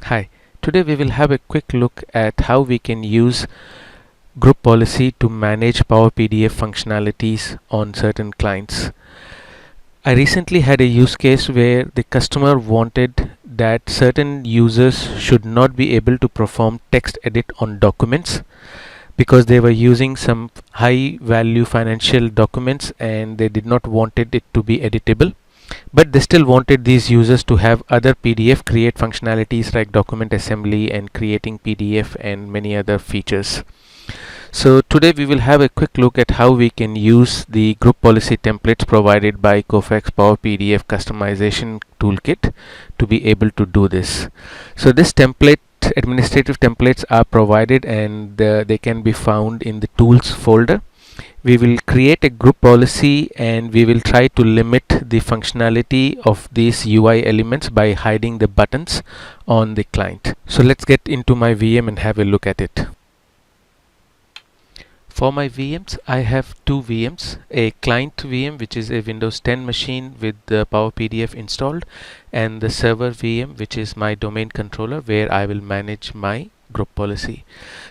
Hi, today we will have a quick look at how we can use group policy to manage Power PDF functionalities on certain clients. I recently had a use case where the customer wanted that certain users should not be able to perform text edit on documents because they were using some high value financial documents and they did not wanted it to be editable, but they still wanted these users to have other PDF create functionalities like document assembly and creating PDF and many other features. So today we will have a quick look at how we can use the group policy templates provided by Kofax Power PDF customization toolkit to be able to do this. So this administrative templates are provided and they can be found in the tools folder. We will create a group policy and we will try to limit the functionality of these UI elements by hiding the buttons on the client. So let's get into my VM and have a look at it. For my VMs, I have two VMs, a client VM which is a Windows 10 machine with the Power PDF installed, and the server VM which is my domain controller where I will manage my group policy.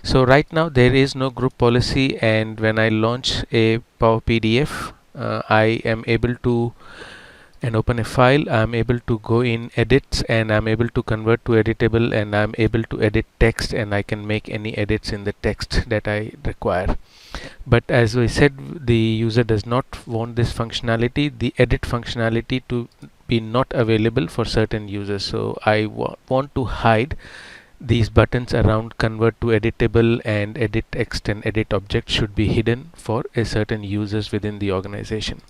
So right now there is no group policy, and when I launch a Power PDF, I am able to and open a file. I'm able to go in edits and I'm able to convert to editable, and I'm able to edit text, and I can make any edits in the text that I require. But as I said, the user does not want this functionality, the edit functionality, to be not available for certain users. So I want to hide these buttons around convert to editable and edit text and edit object should be hidden for a certain users within the organization.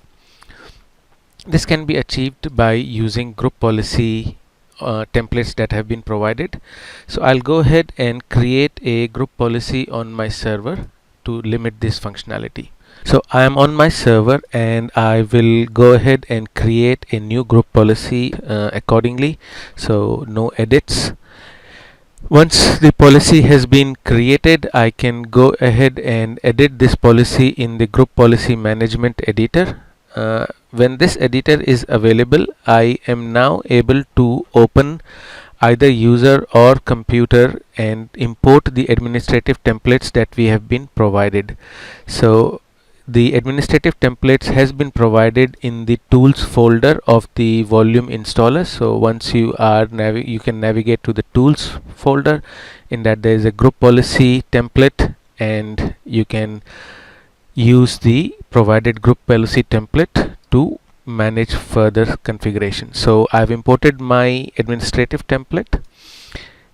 This can be achieved by using group policy templates that have been provided. So I'll go ahead and create a group policy on my server to limit this functionality. So I am on my server and I will go ahead and create a new group policy accordingly. So no edits. Once the policy has been created, I can go ahead and edit this policy in the group policy management editor. When this editor is available, I am now able to open either user or computer and import the administrative templates that we have been provided. So the administrative templates has been provided in the tools folder of the volume installer. So once you are you can navigate to the tools folder. In that there is a group policy template and you can use the provided group policy template to manage further configuration. So I've imported my administrative template.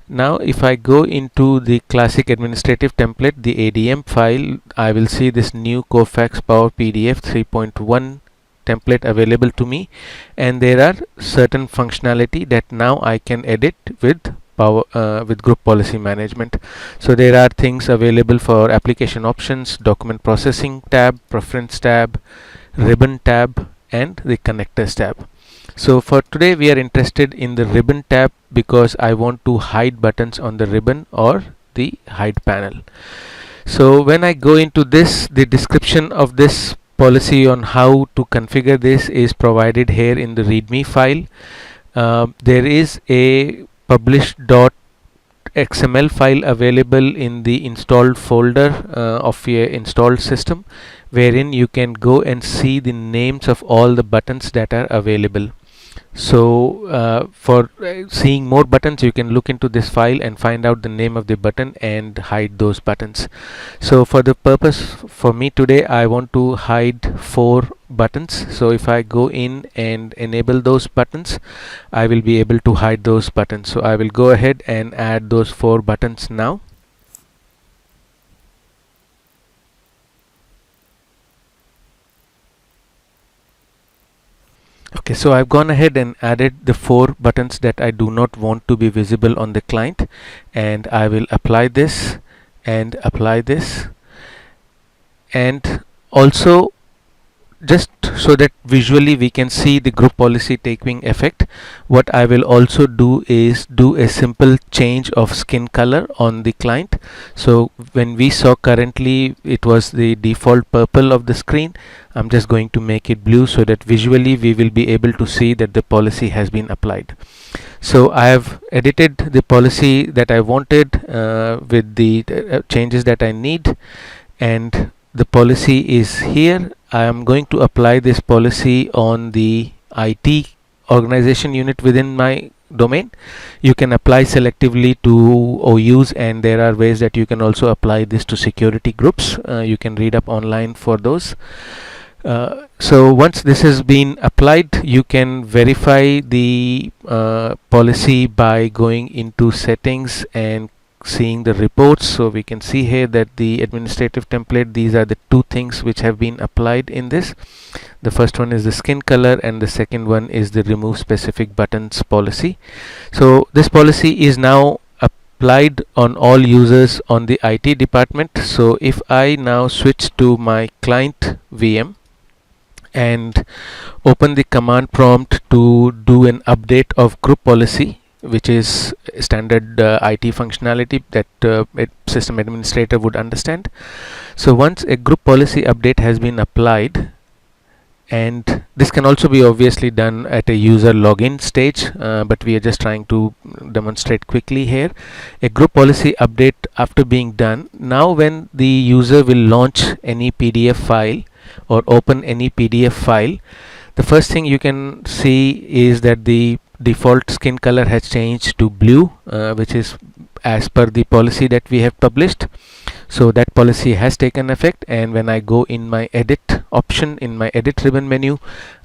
Now if I go into the classic administrative template, the ADM file, I will see this new Kofax Power PDF 3.1 template available to me, and there are certain functionality that now I can edit with with group policy management. So there are things available for application options, document processing tab, preference tab, ribbon tab, and the connectors tab. So for today we are interested in the ribbon tab because I want to hide buttons on the ribbon or the hide panel. So when I go into this, the description of this policy on how to configure this is provided here in the readme file. There is a publish.xml file available in the installed folder of your installed system, wherein you can go and see the names of all the buttons that are available. So for seeing more buttons, you can look into this file and find out the name of the button and hide those buttons. So for the purpose for me today, I want to hide 4 buttons. So if I go in and enable those buttons, I will be able to hide those buttons. So I will go ahead and add those 4 buttons now. Okay, so I've gone ahead and added the 4 buttons that I do not want to be visible on the client, and I will apply this and apply this, and also just so that visually we can see the group policy taking effect, what I will also do is do a simple change of skin color on the client. So when we saw currently it was the default purple of the screen, I'm just going to make it blue so that visually we will be able to see that the policy has been applied. So I have edited the policy that I wanted with the changes that I need, and the policy is here. I am going to apply this policy on the IT organization unit within my domain. You can apply selectively to OUs, and there are ways that you can also apply this to security groups. You can read up online for those. So once this has been applied, you can verify the policy by going into settings and seeing the reports. So we can see here that the administrative template, these are the two things which have been applied in this. The first one is the skin color, and the second one is the remove specific buttons policy. So this policy is now applied on all users on the IT department. So if I now switch to my client VM and open the command prompt to do an update of group policy, which is standard IT functionality that system administrator would understand. So once a group policy update has been applied, and this can also be obviously done at a user login stage, but we are just trying to demonstrate quickly here. A group policy update after being done, now when the user will launch any PDF file or open any PDF file, the first thing you can see is that the default skin color has changed to blue, which is as per the policy that we have published. So that policy has taken effect, and when I go in my edit option in my edit ribbon menu,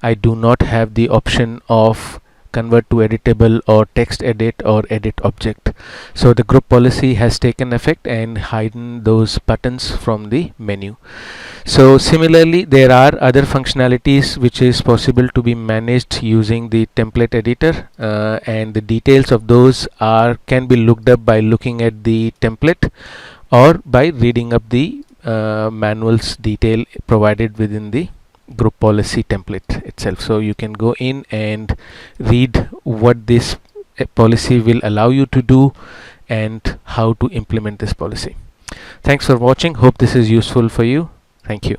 I do not have the option of convert to editable or text edit or edit object. So the group policy has taken effect and hidden those buttons from the menu. So similarly, there are other functionalities which is possible to be managed using the template editor, and the details of those can be looked up by looking at the template or by reading up the manuals detail provided within the group policy template itself. So you can go in and read what this policy will allow you to do and how to implement this policy. Thanks for watching. Hope this is useful for you. Thank you.